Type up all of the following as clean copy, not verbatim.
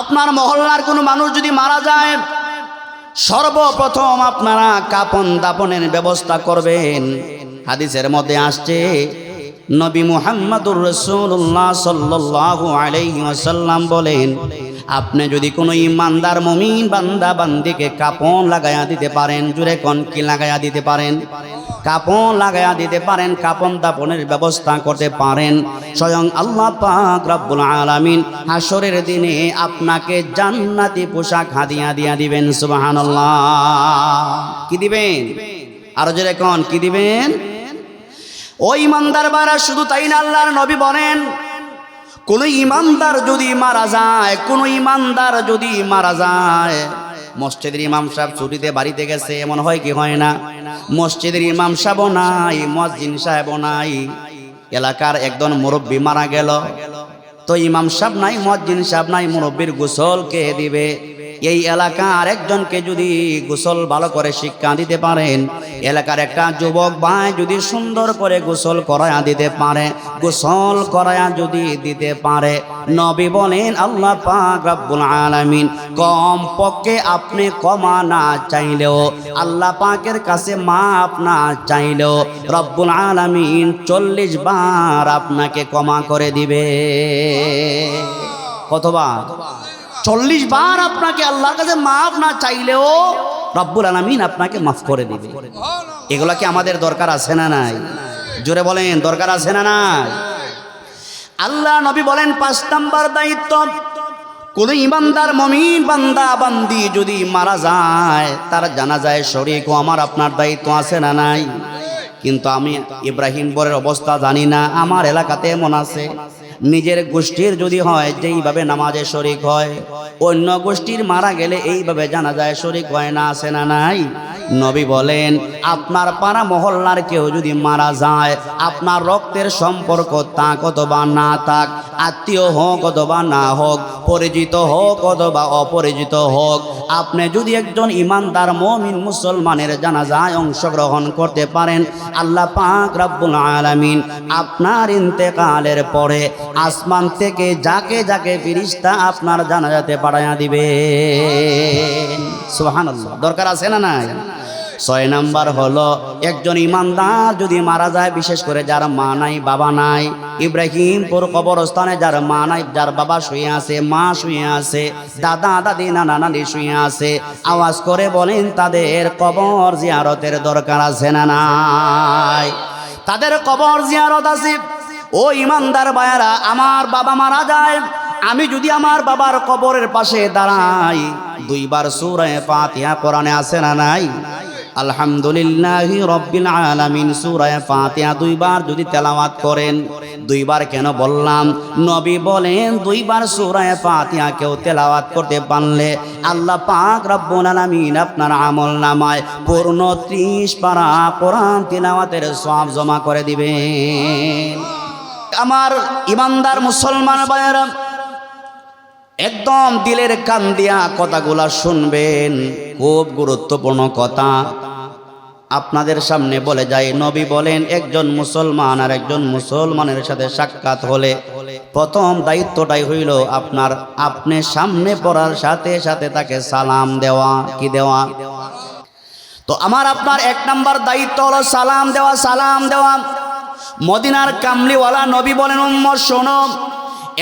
আপনার মহল্লার কোনো মানুষ যদি মারা যায়, সর্বপ্রথম আপনারা কাপন দাপনের ব্যবস্থা করবেন। হাদিসের মধ্যে আসছে, নবী মুহাম্মদুর রাসূলুল্লাহ সাল্লাল্লাহু আলাইহি ওয়াসাল্লাম বলেন, আপনি যদি কোনো ইমানদার মুমিন বান্দা বান্দিকে কাপন লাগায়া দিতে পারেন, জুরে কোন কি লাগায়া দিতে পারেন? কাপন লাগায়া দিতে পারেন, কাপন দাপনের ব্যবস্থা করতে পারেন, স্বয়ং আল্লাহ পাক রব্বুল আলামিন হাসরের দিনে আপনাকে জান্নাতি পোশাক হাদিয়া দিয়া দিবেন। সুবহানাল্লাহ। কি দিবেন? আরো জোরে কোন কি দিবেন? ওই ইমানদার বারা শুধু তাই না, আল্লাহর নবী বলেন, কোন ইমানদার যদি মারা যায়, কোন ইমানদার যদি মারা যায়, মসজিদের ইমাম সাহেব ছুটিতে বাড়িতে গেছে, এমন হয় কি হয় না? মসজিদের ইমাম সাহেবও নাই, মুয়াজ্জিন সাহেবও নাই, এলাকার একজন মুরব্বী মারা গেল, তো ইমাম সাহেব নাই, মুয়াজ্জিন সাহেব নাই, মুরব্বীর গোসল কে দিবে? এই এলাকার একজনকে যদি গোসল ভালো করে শিক্ষা দিতে পারেন, এলাকার একটা যুবক ভাই যদি সুন্দর করে গোসল করায়া দিতে পারে, গোসল করায়া যদি দিতে পারে, নবী বলেন আল্লাহ পাক রব্বুল আলামিন কম পক্ষে আপনি ক্ষমা না চাইলেও, আল্লাহ পাকের কাছে মাফ না চাইলেও রব্বুল আলামিন 40 বার আপনাকে ক্ষমা করে দিবে। কতবার? 40 বার আপনাকে আল্লাহর কাছে মাফ না চাইলেও রব্বুল আলামিন আপনাকে মাফ করে দিবে। এগুলা কি আমাদের দরকার আছে না নাই? জোরে বলেন, দরকার আছে না নাই? আল্লাহ নবী বলেন 5 নাম্বার দায়িত্ব, কোন ইমানদার মুমিন বান্দা বান্দি যদি মারা যায়, তার জানাজায় শরীক ও আমার আপনার দায়িত্ব আছে না নাই? কিন্তু আমি ইব্রাহিম বরের অবস্থা জানি না, আমার এলাকাতে এমন আছে, নিজের গোষ্ঠীর যদি হয় যেইভাবে নামাজে শরীক হয়, অন্য গোষ্ঠীর মারা গেলে এইভাবে জানাজায় শরীক হয় না, আছে না নাই? নবী বলেন আপনার পাড়া মহল্লার কেউ যদি মারা যায়, আপনার রক্তের সম্পর্ক থাক অথবা না থাক, আত্মীয় হোক অথবা না হোক, পরিচিত হোক অথবা অপরিচিত হোক, আপনি যদি একজন ইমানদার মুমিন মুসলমানের জানাজায় অংশগ্রহণ করতে পারেন, আল্লাহ পাক রব্বুল আলামিন আপনার ইন্তেকালের পরে আসমান থেকে যাকে যাকে ফেরেশতা আপনার জানাজাতে পাঠায়া দিবে। সুবহানাল্লাহ। দরকার আছে না নাই? 6 নাম্বার হলো, একজন ইমানদার যদি মারা যায়, বিশেষ করে যার মা নাই বাবা নাই, ইব্রাহিমপুর কবরস্থানে যার মা নাই, যার বাবা শুয়ে আছে, মা শুয়ে আছে, দাদা দাদি নানা নানি শুয়ে আছে, আওয়াজ করে বলেন তাদের কবর জিয়ারতের দরকার আছে না নাই? তাদের কবর জিয়ারত আছে। ও ইমানদার ভাইরা, আমার বাবা মারা যায়, আমি যদি আমার বাবার কবরের পাশে দাঁড়াই, 2 বার সূরা ফাতিহা কোরআনে আছে না নাই? আলহামদুলিল্লাহি রাব্বিল আলামিন সূরা ফাতিহা 2 বার যদি তেলাওয়াত করেন, 2 বার কেন বললাম? নবী বলেন 2 বার সূরা ফাতিহা কেউ তেলাওয়াত করতে পারলে আল্লাহ পাক রব্বুল আলামিন আপনার আমলনামায় পূর্ণ 30 পারা কোরআন তিলাওয়াতের সওয়াব জমা করে দিবেন। আমার ইমানদার মুসলমান ভাইয়েরা, একদম দিলের কান দিয়া কথাগুলা শুনবেন, খুব গুরুত্বপূর্ণ কথা আপনাদের সামনে বলে যায়। নবী বলেন একজন মুসলমান আর একজন মুসলমানের সাথে সাক্ষাৎ হলে প্রথম দায়িত্বটাই হইল আপনি সামনে পড়ার সাথে সাথে তাকে সালাম দেওয়া। কি দেওয়া? তো আমার আপনার 1 নাম্বার দায়িত্ব হলো সালাম দেওয়া। সালাম দেওয়া। মদিনার কামলিওয়ালা নবী বলেন, উম্মত শোনো,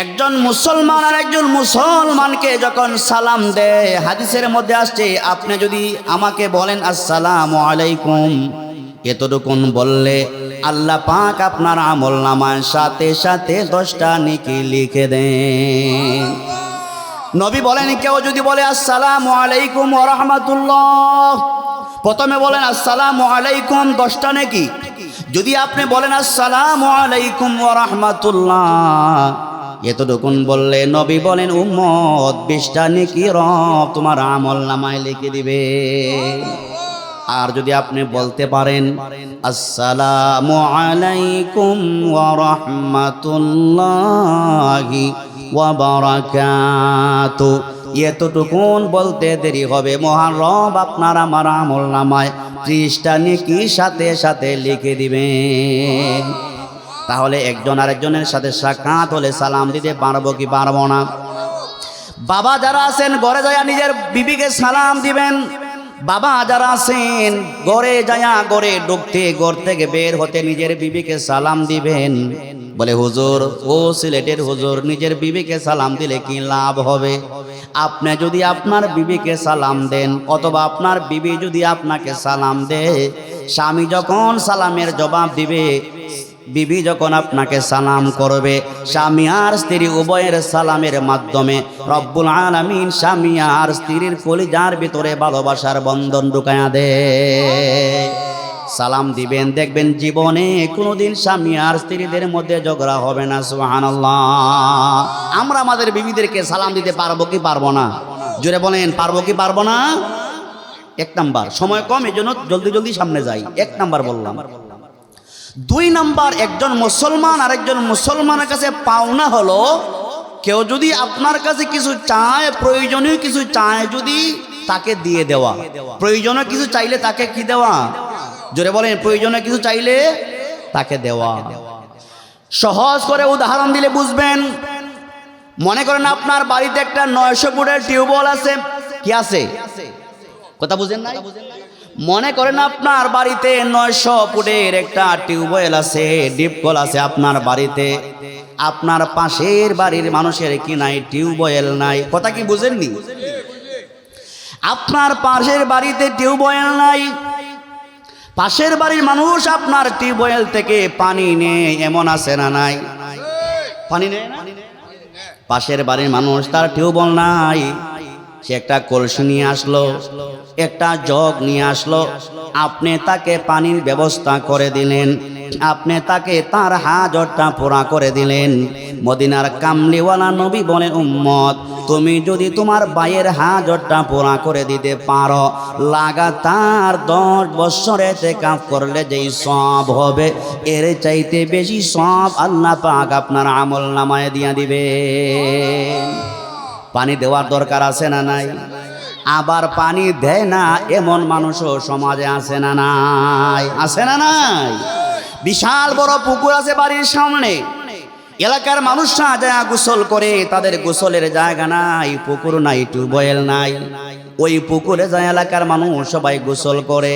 একজন মুসলমান আর একজন মুসলমানকে যখন সালাম দেয়, হাদিসের মধ্যে আসছে, আপনি যদি আমাকে বলেন আসসালামু আলাইকুম, এতটুকুন বললে আল্লাহ পাক আপনার আমলনামার সাথে সাথে 10টা নেকি লিখে দেন। নবী বলেন কেউ যদি বলে আসসালামু আলাইকুম ওয়া রাহমাতুল্লাহ, প্রথমে বলেন আসসালামু আলাইকুম, 10টা নেকি। যদি আপনি বলেন আসসালামু আলাইকুম ওয়া রাহমাতুল্লাহ, এতটুকুন বললে নবী বলেন উম্মত 20টা নেকি রব তোমার আমলনামায় লিখে দিবে। আর যদি আপনি বলতে পারেন আসসালামু আলাইকুম ওয়া রাহমাতুল্লাহি ওয়া বারাকাতুহু, এতটুকুন বলতে দেরি হবে, মহান রব আপনার আমার আমলনামায় 30টা নেকি সাথে সাথে লিখে দিবেন। তাহলে একজন আরেকজনের সাথে সাক্ষাৎ হলে সালাম দিতে পারবো কি পারবো না? বাবা যারা আছেন ঘরে যায়া নিজের বিবিকে সালাম দিবেন। বাবা যারা আছেন ঘরে যায়া ঘরে ঢুকতে ঘর থেকে বের হতে নিজের বিবিকে সালাম দিবেন। বলে হুজুর, ও সিলেটের হুজুর, নিজের বিবিকে সালাম দিলে কি লাভ হবে? আপনি যদি আপনার বিবিকে সালাম দেন অথবা আপনার বিবি যদি আপনাকে সালাম দেয়, স্বামী যখন সালামের জবাব দিবে, বিবি যখন আপনাকে সালাম করবে, স্বামী আর স্ত্রী উভয়ের সালামের মাধ্যমে রব্বুল আলামিন স্বামী আর স্ত্রীর কলিজার ভিতরে ভালোবাসার বন্ধন ঢুকায়া দেয়। সালাম দিবেন, দেখবেন জীবনে কোনোদিন স্বামী আর স্ত্রীদের মধ্যে ঝগড়া হবে না। সুবহানাল্লাহ। আমরা আমাদের বিবিদেরকে সালাম দিতে পারবো কি পারবো না? জোরে বলেন, পারবো কি পারবো না? এক নাম্বার, সময় কম এই জন্য জলদি জলদি সামনে যাই। এক নাম্বার বললাম। দুই নাম্বার, একজন মুসলমান আরেকজন মুসলমানের কাছে পাওনা হলো, কেউ যদি আপনার কাছে কিছু চায়, প্রয়োজনীয় কিছু চায়, যদি তাকে দিয়ে দেওয়া। প্রয়োজনীয় কিছু চাইলে তাকে কি দেওয়া? জোরে বলেন, প্রয়োজনীয় কিছু চাইলে তাকে দেওয়া। সহজ করে উদাহরণ দিলে বুঝবেন। মনে করেন আপনার বাড়িতে একটা 900 ফুটের টিউবওয়েল আছে। কি আছে? কথা বুঝেন না? মনে করেন আপনার বাড়িতে 900 ফুটের একটা টিউবওয়েল আছে, ডিপকল আছে আপনার বাড়িতে। আপনার পাশের বাড়ির মানুষের কি নাই? টিউবওয়েল নাই। কথা কি বুঝেননি? আপনার পাশের বাড়িতে টিউবওয়েল নাই, পাশের বাড়ির মানুষ আপনার টিউবওয়েল থেকে পানি নেয়, এমন আছে না নাই? পানি নেয় না? পাশের বাড়ির মানুষ তার টিউবওয়েল নাই, সে একটা কলসি নিয়ে আসলো, একটা জগ নিয়ে আসলো, আপনি তাকে পানির ব্যবস্থা করে দিলেন, আপনি তাকে তার হাজতটা পুরা করে দিলেন। মদিনার কামলিওয়ালা নবী বলেন, উম্মত, তুমি যদি তোমার ভাইয়ের হাজতটা পুরা করে দিতে পারো, লাগাতার 10 বছর ইতিকাফ করলে যেই সওয়াব হবে, এর চাইতে বেশি সওয়াব আল্লাহ পাক আপনার আমল নামায় দিয়া দিবে। পানি দেওয়ার দরকার আছে না নাই? আবার পানি দেয় না এমন মানুষও সমাজে আছে না নাই? আছে না নাই? বিশাল বড় পুকুর আছে বাড়ির সামনে, এলাকার মানুষরা যায় গোসল করে, তাদের গোসলের জায়গা নাই, পুকুর নাই, টিউবওয়েল নাই। ওই পুকুরে যায় এলাকার মানুষ সবাই গোসল করে,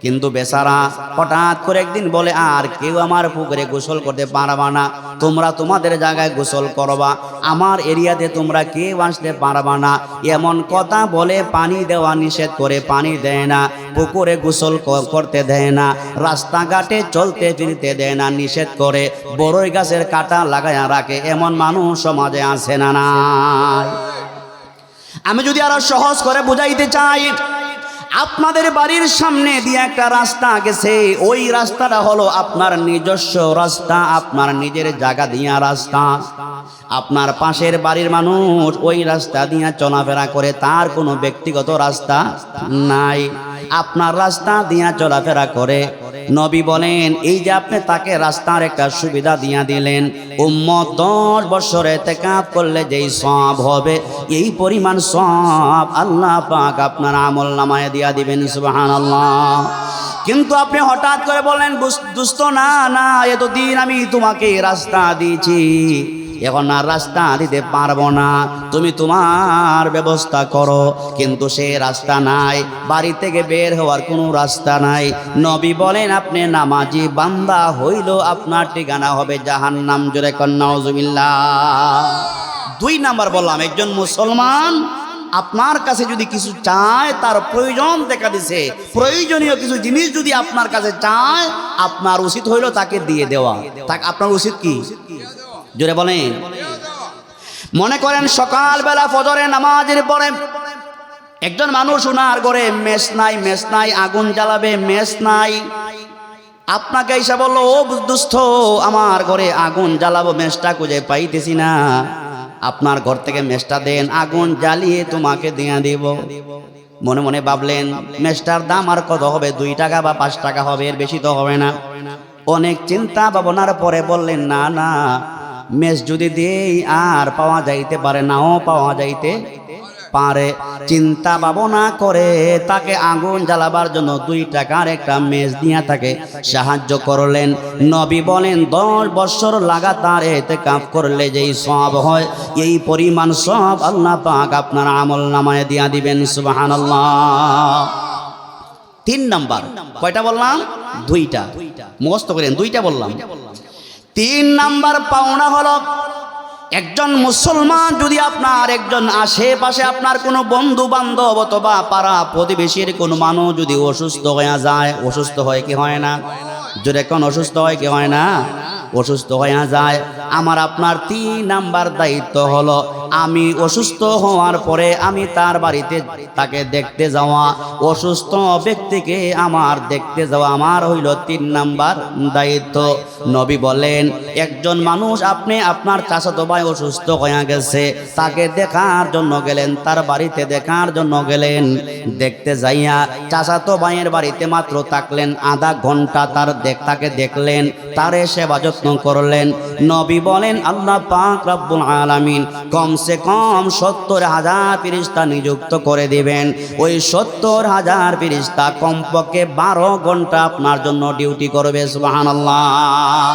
কিন্তু বেচারা হঠাৎ করে একদিন বলে, আর কেউ আমার পুকুরে গোসল করতে পারবা না, তোমরা তোমাদের জায়গায় গোসল করবা, আমার এরিয়াতে তোমরা কেউ আসতে পারবা না। এমন কথা বলে পানি দেওয়া নিষেধ করে, পানি দেয় না, পুকুরে গোসল করতে দেয় না, রাস্তাঘাটে চলতে ফিরতে দেয় না, নিষেধ করে, বড়ই গাছের কাঁটা লাগায়া রাখে। এমন মানুষ সমাজে আছে না নাই? আমি যদি আরো সহজ করে বুঝাইতে চাই, আপনাদের বাড়ির সামনে দিয়ে একটা রাস্তা গেছে, ওই রাস্তাটা হলো আপনার নিজস্ব রাস্তা, আপনার নিজের জায়গা দিয়া রাস্তা। আপনার পাশের বাড়ির মানুষ ওই রাস্তা দিয়ে চলাফেরা করে, তার কোনো ব্যক্তিগত রাস্তা নাই, আপনার রাস্তা দিয়া চলাফেরা করে। নবী বলেন, এই যে আপনি তাকে রাস্তার একটা সুবিধা দিয়া দিলেন, উম্মত 10 বছর ইতিকাফ করলে যেই সওয়াব হবে, এই পরিমাণ সওয়াব আল্লাহ পাক আপনার আমল নামায় দিয়া দিবেন। সুবহানাল্লাহ। কিন্তু আপনি হঠাৎ করে বলেন, দুস্থ না না, এতদিন আমি তোমাকে রাস্তা দিয়েছি, এখন আর রাস্তা দিতে পারবো না, তুমি তোমার ব্যবস্থা করো। কিন্তু সে রাস্তা নাই, বাড়ি থেকে বের হওয়ার কোনো রাস্তা নাই। নবী বলেন, আপনি নামাজি বান্দা হইল, আপনার ঠিকানা হবে জাহান্নাম। জোরে কন নাউজুবিল্লাহ। 2 নাম্বার বললাম, একজন মুসলমান আপনার কাছে যদি কিছু চায়, তার প্রয়োজন দেখা দিছে, প্রয়োজনীয় কিছু জিনিস যদি আপনার কাছে চায়, আপনার উচিত হইল তাকে দিয়ে দেওয়া। তাকে আপনার উচিত কি? জোরে বলেন। মনে করেন সকালবেলা ফজরের নামাজের পরে একজন মানুষ ওনার ঘরে মেস নাই, মেস নাই, আগুন জ্বালাবে, মেস নাই। আপনাকে এসে বললো, ও দুস্থ, আমার ঘরে আগুন জ্বালাবো, মেসটা খুঁজে পাইতেছি না, আপনার ঘর থেকে মেসটা দেন, আগুন জ্বালিয়ে তোমাকে দিয়ে দিব। মনে মনে ভাবলেন, মেসটার দাম আর কত হবে? 2 টাকা বা 5 টাকা হবে, এর বেশি তো হবে না। অনেক চিন্তা ভাবনার পরে বললেন, না না, মেষ যদি দেই আর পাওয়া যাইতে পারে, নাও পাওয়া যাইতে পারে, চিন্তা ভাবনা করে তাকে আগুন জ্বালাবার জন্য 2 টাকার একটা মেষ দিয়া তাকে সাহায্য করলেন। নবী বলেন 10 বছর লাগাতার ইতিকাফ করলে যেই সওয়াব হয়, এই পরিমাণ সওয়াব আল্লাহ পাক আপনার আমল নামায় দিয়া দিবেন। সুবহানাল্লাহ। 3 নাম্বার, কয়টা বললাম? 2টা। মুখস্থ করেন, 2টা বললাম। 3 নাম্বার পাওনা হলো, একজন মুসলমান যদি আপনার একজন আশেপাশে আপনার কোনো বন্ধু বান্ধব অথবা পাড়া প্রতিবেশীর কোনো মানুষ যদি অসুস্থ হয়ে যায়, অসুস্থ হয় কি হয় না? যদি কোন অসুস্থ হয় কি হয় না? অসুস্থ হয়ে যায়, আমার আপনার 3 নাম্বার দায়িত্ব হলো, আমি অসুস্থ হওয়ার পরে আমি তার বাড়িতে তাকে দেখতে যাওয়া, অসুস্থ ব্যক্তিকে আমার দেখতে যাওয়া আমার হইল 3 নাম্বার দায়িত্ব। নবী বলেন একজন মানুষ, আপনি আপনার চাচাতো ভাই অসুস্থ হয়ে গেছে, তাকে দেখার জন্য গেলেন, তার বাড়িতে দেখার জন্য গেলেন, দেখতে যাইয়া চাচাতো ভাইয়ের বাড়িতে মাত্র থাকলেন আধা ঘন্টা, তাকে দেখলেন, তারে সেবা যত্ন করলেন। নবী বলেন আল্লাহ পাক রব্বুল আলামিন কমসে কম 70,000 ফেরেশতা নিযুক্ত করে দিবেন। ওই 70,000 ফেরেশতা কমপক্ষে 12 ঘন্টা আপনার জন্য ডিউটি করবে। সুবহানাল্লাহ।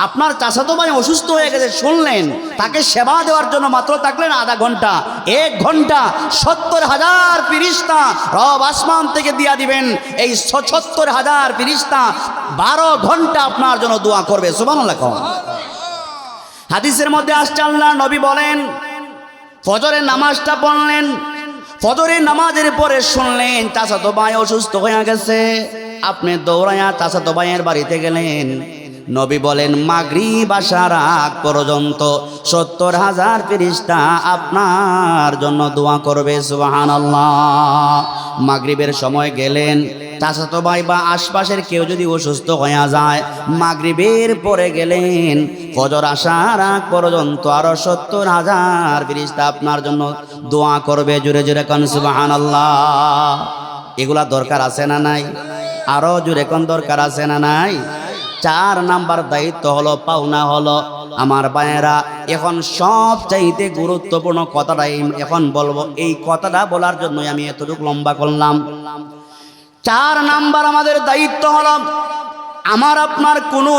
আপনার চাচাতো ভাই অসুস্থ হয়ে গেছে, শুনলেন, তাকে সেবা দেওয়ার জন্য মাত্র থাকলেন আধা ঘন্টা, 1 ঘন্টা 70,000 ফেরেশতা রব আসমান থেকে দিয়া দিবেন। এই 70,000 ফেরেশতা 12 ঘন্টা আপনার জন্য দোয়া করবে। সুবহানাল্লাহ। হাদিসের মধ্যে আসছে আল্লাহ নবী বলেন, ফজরের নামাজটা পড়লেন, ফজরের নামাজের পরে শুনলেন চাচাতো ভাই অসুস্থ হয়ে গেছে, আপনি দৌড়াইয়া চাচাতো ভাইয়ের বাড়িতে গেলেন। নবী বলেন মাগরিব আসার আগ পর্যন্ত 70,000 ফেরেশতা আপনার জন্য দোয়া করবে। সুবহানাল্লাহ। মাগরিবের সময় গেলেন, চাচাতো ভাই বা আশপাশের কেউ যদি অসুস্থ হয়ে যায়, মাগরিবের পরে গেলেন, ফজর আসার আগ পর্যন্ত আরো 70,000 ফেরেশতা আপনার জন্য দোয়া করবে। জোরে জোরে কোন সুবহানাল্লাহ। এগুলা দরকার আছে না নাই? আরো জোরে কোন দরকার আছে না নাই? 4 নাম্বার দায়িত্ব হলো, পাওনা হলো, আমার ভাইয়েরা, এখন সবচাইতে গুরুত্বপূর্ণ কথাটা এখন বলবো। এই কথাটা বলার জন্যই আমি এতটুকু লম্বা করলাম। 4 নাম্বার আমাদের দায়িত্ব হলো, আমার আপনার কোনো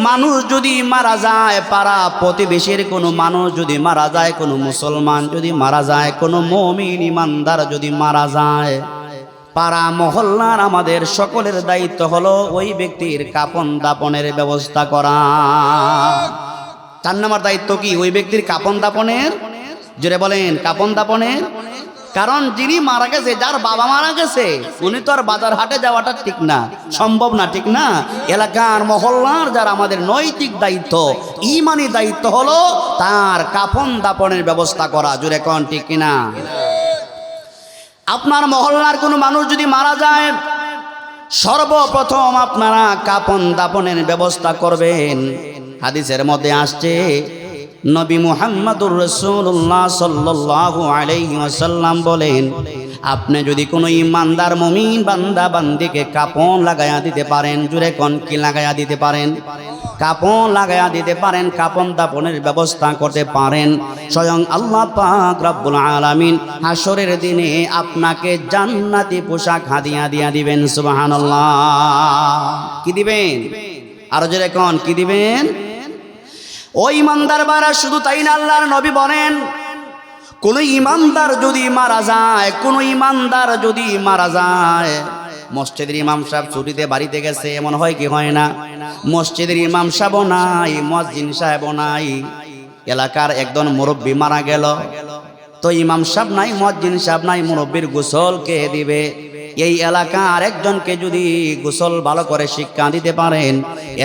মানুষ যদি মারা যায়, পাড়া প্রতিবেশীর কোনো মানুষ যদি মারা যায়, কোনো মুসলমান যদি মারা যায়, কোনো মুমিন ইমানদার যদি মারা যায়, পাড়া মহল্লার আমাদের সকলের দায়িত্ব হলো ওই ব্যক্তির কাফন দাপনের ব্যবস্থা করা। 4 নম্বর দায়িত্ব কি? ওই ব্যক্তির কাফন দাপনের। জোরে বলেন, কাফন দাপনের। কারণ যিনি মারা গেছে, যার বাবা মারা গেছে, উনি তো আর বাজার হাটে যাওয়াটা ঠিক না, সম্ভব না, ঠিক না? এলাকার মহল্লার যারা আমাদের নৈতিক দায়িত্ব, ঈমানি দায়িত্ব হলো তার কাফন দাপনের ব্যবস্থা করা। জোরে কোন ঠিক কিনা? আপনার মহল্লার কোনো মানুষ যদি মারা যায়, সর্বপ্রথম আপনারা কাফন দাপনের ব্যবস্থা করবেন। হাদিসের মধ্যে আসছে, নবী মুহাম্মদুর রাসূলুল্লাহ সাল্লাল্লাহু আলাইহি ওয়াসাল্লাম বলেন, আপনি যদি কোনো ইমানদার মুমিন বান্দা বান্দিকে কাফন লাগায়া দিতে পারেন, জোরে কোন কি লাগায়া দিতে পারেন? কাফন লাগায়া দিতে পারেন, কাফন দাপনের ব্যবস্থা করতে পারেন, স্বয়ং আল্লাহ পাক রব্বুল আলামিন হাসরের দিনে আপনাকে জান্নাতি পোশাক হাদিয়া দিয়া দিবেন। সুবহানাল্লাহ। কি দিবেন? আরো জোরে কোন কি দিবেন? ওই ইমানদার বারা, শুধু তাই না, আল্লাহর নবী বলেন, কোন ইমানদার যদি মারা যায়, কোন ইমানদার যদি মারা যায়, মসজিদের ইমাম সাহেব ছুটিতে বাড়িতে গেছে, এমন হয় কি হয় না? মসজিদের ইমাম সাহেবও নাই, মুয়াজ্জিন সাহেবও নাই, এলাকার একজন মুরব্বী মারা গেল, তো ইমাম সাহেব নাই, মুয়াজ্জিন সাহেব নাই, মুরব্বীর গোসল কে দিবে? এই এলাকার একজনকে যদি গোসল ভালো করে শিক্ষা দিতে পারেন,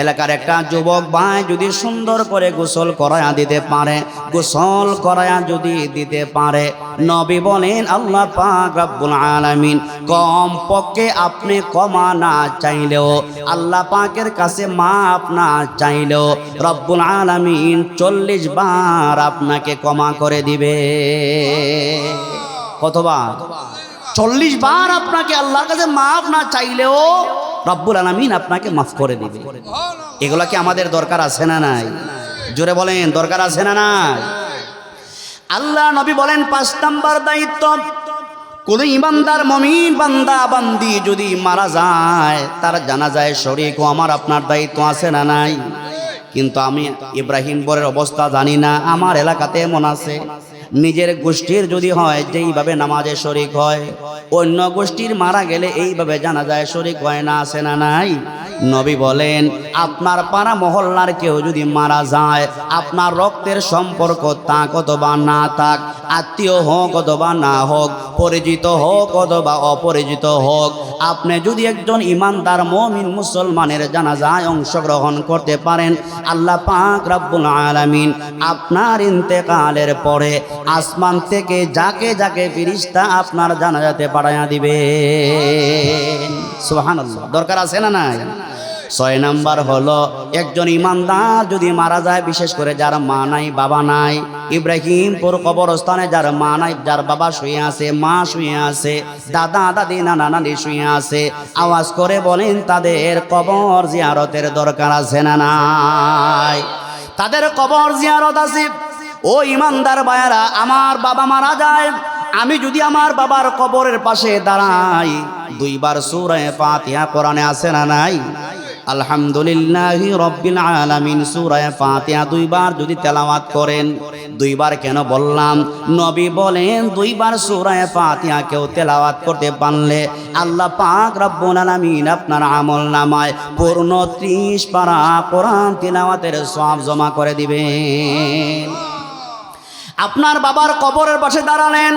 এলাকার একটা যুবক ভাই যদি সুন্দর করে গোসল করায়া দিতে পারে, গোসল করায়া যদি দিতে পারে, নবী বলেন আল্লাহ পাক রব্বুল আলামিন কম পক্ষে আপনি ক্ষমা না চাইলেও, আল্লাহ পাকের কাছে মাফ না চাইলেও, রব্বুল আলামিন 40 বার আপনাকে ক্ষমা করে দিবে। কতবার? 40 বার আপনাকে আল্লাহর কাছে মাফ না চাইলেও রব্বুল আলামিন আপনাকে মাফ করে দিবে। এগুলা কি আমাদের দরকার আছে না নাই? জোরে বলেন, দরকার আছে না না? আল্লাহ নবী বলেন 5 নাম্বার দায়িত্ব, কোন ইমানদার মুমিন বান্দা বান্দি যদি মারা যায় তার জানাজায় শরীক ও আমার আপনার দায়িত্ব আছে না নাই? কিন্তু আমি ইব্রাহিম পরের অবস্থা জানি না, আমার এলাকাতে এমন আছে নিজের গোষ্ঠীর যদি হয় যেইভাবে নামাজে শরীক হয়, অন্য গোষ্ঠীর মারা গেলে এইভাবে জানাজায় শরীক হয় না, আছে না নাই? নবী বলেন আপনার পাড়া মহল্লার কেউ যদি মারা যায়, আপনার রক্তের সম্পর্ক থাক অথবা না থাক, আত্মীয় হোক অথবা না হোক, পরিচিত হোক অথবা অপরিচিত হোক, আপনি যদি একজন ইমানদার মুমিন মুসলমানের জানাজায় অংশগ্রহণ করতে পারেন, আল্লাহ পাক রব্বুল আলামিন আপনার ইন্তেকালের পরে আসমান থেকে যাকে যাকে ফেরেশতা আপনার জানাজাতে পাঠাইয়া দিবে। সুবহানাল্লাহ, দরকার আছে না নাই? 6 নাম্বার হলো একজন ইমানদার যদি মারা যায়, বিশেষ করে যার মা নাই বাবা নাই, ইব্রাহিমপুর কবরস্থানে যার মা নাই, যার বাবা শুয়ে আছে, মা শুয়ে আছে, দাদা দাদি নানা নানি শুয়ে আছে, আওয়াজ করে বলেন তাদের কবর জিয়ারতের দরকার আছে না নাই? তাদের কবর জিয়ারত আছে। ও ইমানদার ভাইয়েরা, আমার বাবা মারা যায়, আমি যদি আমার বাবার কবরের পাশে দাঁড়াই, 2 বার সূরা ফাতিহা কোরআনে আছে না নাই? আলহামদুলিল্লাহি রাব্বিল আলামিন সূরা ফাতিহা 2 বার যদি তেলাওয়াত করেন, 2 বার কেন বললাম? নবী বলেন 2 বার সূরা ফাতিহা কেউ তেলাওয়াত করতে পারলে আল্লাহ পাক রব্বুল আলামিন আপনার আমলনামায় পূর্ণ 30 পারা কোরআন তিলাওয়াতের সওয়াব জমা করে দিবেন। আপনার বাবার কবরের পাশে দাঁড়ালেন,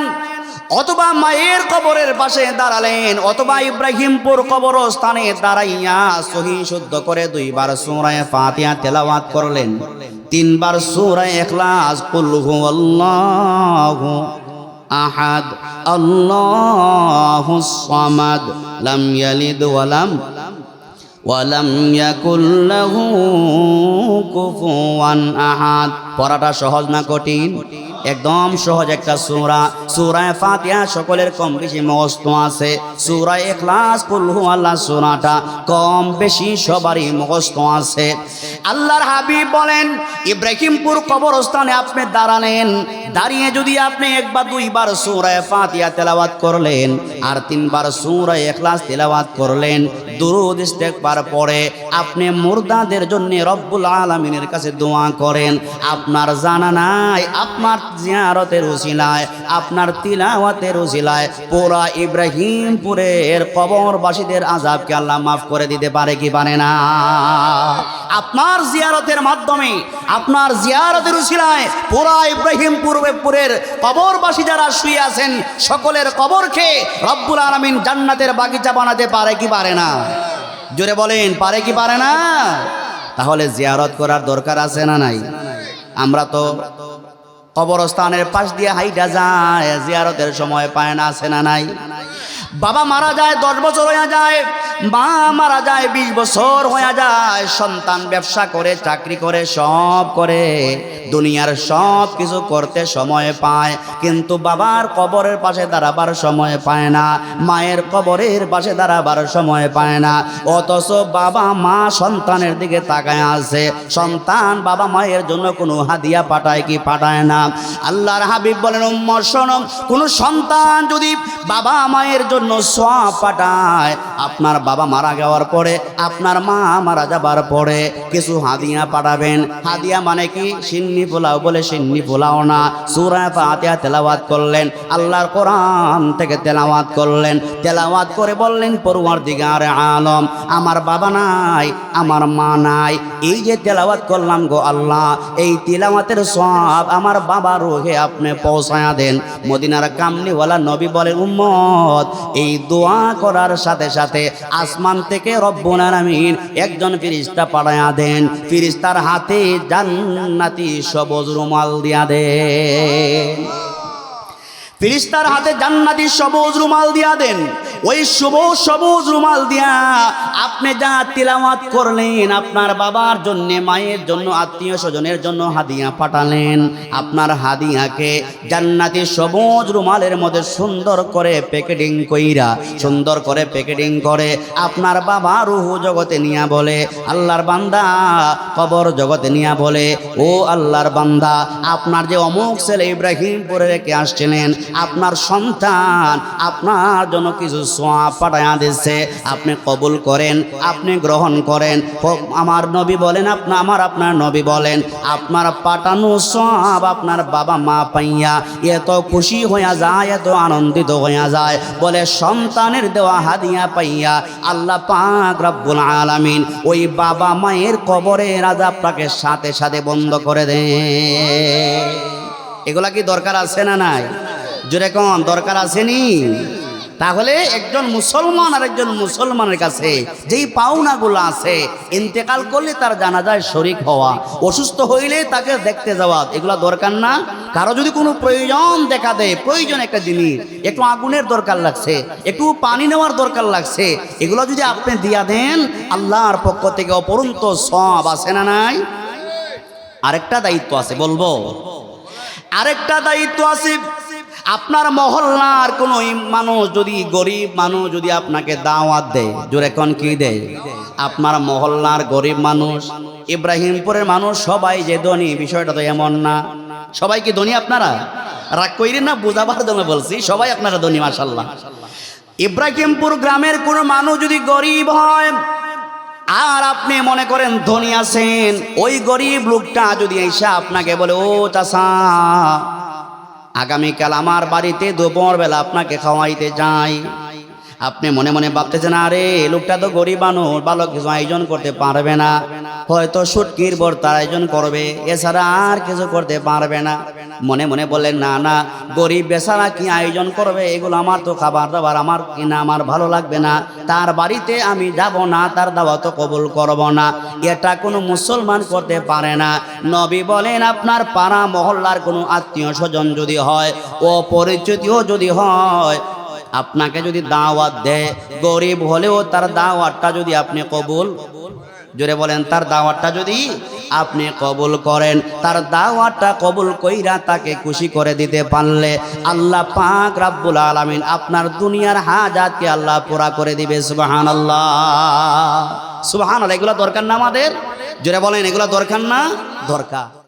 অথবা মায়ের কবরের পাশে দাঁড়ালেন, অথবা ইব্রাহিমপুর কবরস্থানে দাঁড়াইয়া সহি শুদ্ধ করে 2 বার সূরা ফাতিহা তেলাওয়াত করলেন, 3 বার সূরা ইখলাস, কুল হুয়াল্লাহু আহাদ আল্লাহুস সামাদ লাম ইয়ালিদ ওয়ালাম ইয়াকুল লাহু কুফুয়ান আহাদ। পড়াটা সহজ না কঠিন? একদম সহজ একটা সূরা। সূরা ফাতিহা সকলের কম বেশি মুখস্থ আছে, সূরা ইখলাস কুল হুয়াল্লাহ সূরাটা কম বেশি সবারই মুখস্থ আছে। আল্লাহর হাবিব বলেন ইব্রাহিমপুর কবরস্থানে আপনি দাঁড়ালেন, দাঁড়িয়ে যদি আপনি 1 বা 2 বার সূরা ফাতিহা তেলাওয়াত করলেন আর 3 বার সূরা ইখলাস তেলাওয়াত করলেন, দুরূদ ইস্তেগফার পড়ে আপনি মুর্দাদের জন্য রব্বুল আলামিনের কাছে দোয়া করেন, আপনার জানা নাই আপনার জিয়ারতের উসিলায়, আপনার তিলাওয়াতের উসিলায় পুরা ইব্রাহিমপুরের কবরবাসীদের আযাবকে আল্লাহ মাফ করে দিতে পারে কি পারে না? আপনার জিয়ারতের মাধ্যমে, আপনার জিয়ারতের উসিলায় পুরা ইব্রাহিমপুরের কবরবাসী যারা শুয়ে আছেন সকলের কবরকে রব্বুল আলামিন জান্নাতের বাগিচা বানাতে পারে কি পারে না? জোরে বলেন, পারে কি পারে না? তাহলে জিয়ারত করার দরকার আছে না নাই? আমরা তো কবরস্থানের পাশ দিয়ে হাইটা যায়, জিয়ারতের সময় পায় না, আছে না নাই? বাবা মারা যায় 10 বছর হয়ে যায়, মা মারা যায় 20 বছর হয়ে যায়, সন্তান ব্যবসা করে, চাকরি করে, সব করে, দুনিয়ার সব কিছু করতে সময় পায়, কিন্তু বাবার কবরের পাশে দাঁড়াবার সময় পায় না, মায়ের কবরের পাশে দাঁড়াবার সময় পায় না। অথচ বাবা মা সন্তানের দিকে তাকায় আছে, সন্তান বাবা মায়ের জন্য কোনো হাদিয়া পাঠায় কি পাঠায় না? আল্লাহর হাবিব বলেন উম্মত শোনো, কোনো সন্তান যদি বাবা মায়ের জন্য সওয়াব পাঠায়, আপনার বাবা মারা যাওয়ার পরে, আপনার মা মারা যাবার পরে কিছু হাদিয়া পাঠাবেন। হাদিয়া মানে কি? সিন্নি পোলাও বলে সিন্নি পোলাও না, সূরা ফাতিহা তেলাওয়াত করলেন, আল্লাহর কোরআন থেকে তেলাওয়াত করলেন, তেলাওয়াত করে বললেন পরওয়ারদিগার আলম আমার বাবা নাই, আমার মা নাই, এই যে তেলাওয়াত করলাম গো আল্লাহ, এই তেলাওয়াতের সওয়াব আমার বাবার রূহে আপনি পৌঁছায়া দেন। মদিনার কামলিওয়ালা নবী বলেন উম্মত, এই দোয়া করার সাথে সাথে আসমান থেকে রব্বুল আলামিন একজন ফেরেশতা পাঠায়া দেন, ফেরেশতার হাতে জান্নাতি সবুজ রুমাল দিয়া দেন। ফেরেশতার হাতে জান্নাতি সবুজ রুমাল দিয়া দেন। ওই সবুজ রুমাল দিয়া আপনি যা তিলাওয়াত করলেন, আপনার বাবার জন্য, মায়ের জন্য, আত্মীয় স্বজনের জন্য হাদিয়া পাঠালেন, আপনার হাদিয়াকে জান্নাতি সবুজ রুমালের মধ্যে সুন্দর করে প্যাকেটিং কইরা, সুন্দর করে প্যাকেটিং করে আপনার বাবা রুহ জগতে নিয়া বলে, আল্লাহর বান্দা কবর জগতে নিয়া বলে, ও আল্লাহর বান্দা, আপনার যে অমুক ছেলে ইব্রাহিমপুরে রেখে আসছিলেন, আপনার সন্তান আপনার জন্য কিছু সওয়াব পাঠায়া দিচ্ছে, আপনি কবুল করেন, আপনি গ্রহণ করেন। আমার নবী বলেন, আপনার নবী বলেন, আপনার পাঠানো সওয়াব আপনার বাবা মা পাইয়া এত খুশি হইয়া যায়, এত আনন্দিত হইয়া যায়, বলে সন্তানের দেওয়া হাদিয়া পাইয়া আল্লাহ পাক রব্বুল আলামিন ওই বাবা মায়ের কবরের আযাবটাকে সাথে সাথে বন্ধ করে দেয়। এগুলা কি দরকার আছে না নাই? জোরে কোন দরকার আসেনি? তাহলে একজন মুসলমান আর একজন মুসলমানের কাছে যেই পাওনাগুলো আছে, ইন্তেকাল করলে তার জানাজায় শরীক হওয়া, অসুস্থ হইলে তাকে দেখতে যাওয়া, এগুলো দরকার না? কারো যদি কোনো প্রয়োজন দেখা দেয়, প্রয়োজন একটা জিনিস, একটু আগুনের দরকার লাগছে, একটু পানি নেওয়ার দরকার লাগছে, এগুলো যদি আপনি দিয়া দেন, আল্লাহর পক্ষ থেকে অপরন্ত সওয়াব আছে না নাই? আরেকটা দায়িত্ব আছে, বলবো আরেকটা দায়িত্ব আছে। আপনার মহল্লার কোনো মানুষ যদি, গরিব মানুষ যদি আপনাকে দাওয়াত দেয়, জোরে কোন কি দেয়? আপনার মহল্লার গরিব মানুষ, ইব্রাহিমপুরের মানুষ সবাই যে ধনী, বিষয়টা তো এমন না। সবাই কি ধনী? আপনারা রাগ কইরেন না, বুঝাবার জন্য বলছি, সবাই আপনারা ধনী মাশাআল্লাহ। ইব্রাহিমপুর গ্রামের কোনো মানুষ যদি গরিব হয় আর আপনি মনে করেন ধনী আছেন, ওই গরিব লোকটা যদি এসে আপনাকে বলে, ও চাচা, আগামীকাল আমার বাড়িতে দুপুর বেলা আপনাকে খাওয়াইতে যাই, আপনি মনে মনে ভাবতেছেন, আরে লোকটা তো গরিব মানুষ, ভালো কিছু আয়োজন করতে পারবে না, হয়তো শুটকির ভর্তার আয়োজন করবে, এছাড়া আর কিছু করতে পারবে না। মনে মনে বললেন, না না, গরিব বেচারা কি আয়োজন করবে, এগুলো আমার তো খাবার দাবার আমার কিনা, আমার ভালো লাগবে না, তার বাড়িতে আমি যাব না, তার দাওয়াত কবুল করব না, এটা কোনো মুসলমান করতে পারে না। নবী বলেন, আপনার পাড়া মহল্লার কোনো আত্মীয় স্বজন যদি হয়, অপরিচিতও যদি হয়, আপনাকে যদি দাওয়াত দেয়, গরিব হলেও তার দাওয়াতটা যদি আপনি কবুল, জোরে বলেন, তার দাওয়াতটা যদি আপনি কবুল করেন, তার দাওয়াতটা কবুল কইরা তাকে খুশি করে দিতে পারলে আল্লাহ পাক রব্বুল আলামিন আপনার দুনিয়ার হাজাতকে আল্লাহ পুরা করে দিবে। সুবহানাল্লাহ, সুবহানাল্লাহ। এগুলা দরকার না আমাদের? জোরে বলেন, এগুলা দরকার না? দরকার।